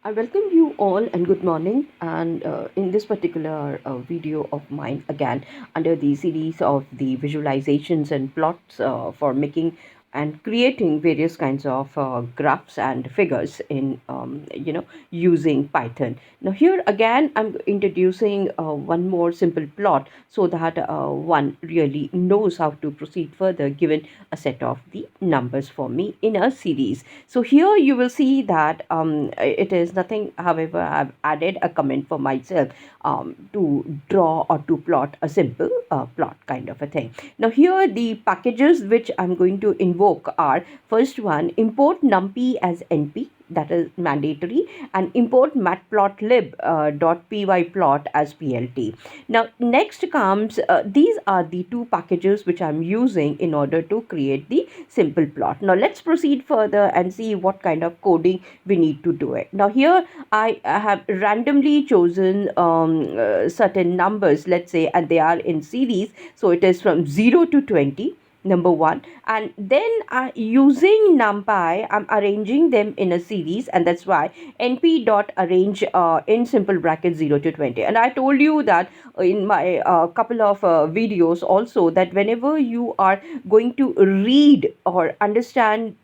I welcome you all and good morning. And in this particular video of mine, again, under the series of the visualizations and plots for making and creating various kinds of graphs and figures in, using Python. Now, here again, I'm introducing one more simple plot so that one really knows how to proceed further given a set of the numbers for me in a series. So here you will see that it is nothing. However, I've added a comment for myself to draw or to plot a simple plot kind of a thing. Now here the packages which I'm going to invoke are: first one, import numpy as np, that is mandatory, and import matplotlib .pyplot as plt. Now next comes these are the two packages which I'm using in order to create the simple plot. Now let's proceed further and see what kind of coding we need to do it. Now here I have randomly chosen certain numbers, let's say, and they are in series. So it is from 0 to 20, number one, and then using numpy I'm arranging them in a series, and that's why np dot arrange in simple bracket 0 to 20. And I told you that in my couple of videos also, that whenever you are going to read or understand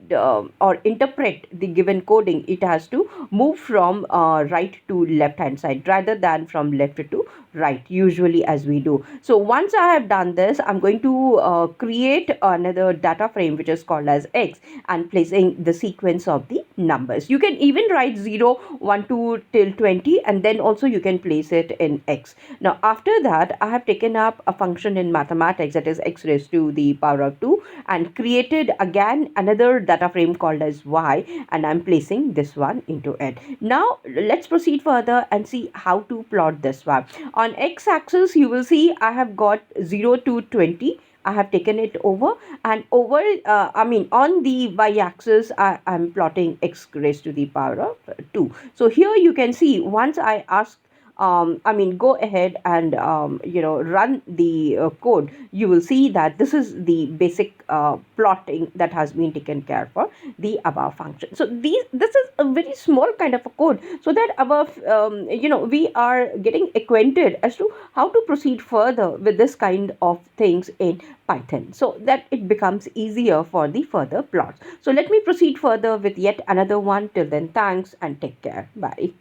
or interpret the given coding, it has to move from right to left hand side rather than from left to right, usually as we do. So once I have done this, I'm going to create another data frame which is called as x, and placing the sequence of the numbers. You can even write 0 1 2 till 20, and then also you can place it in x. Now after that, I have taken up a function in mathematics, that is x raised to the power of 2, and created again another data frame called as y, and I'm placing this one into it. Now let's proceed further and see how to plot this one. On x-axis, you will see I have got 0 to 20. I have taken it over, and over on the y-axis I'm plotting x raised to the power of 2. So here you can see, once I ask go ahead and run the code, you will see that this is the basic plotting that has been taken care for the above function. So this is a very small kind of a code, so that above we are getting acquainted as to how to proceed further with this kind of things in Python, so that it becomes easier for the further plots. So let me proceed further with yet another one. Till then, thanks and take care. Bye.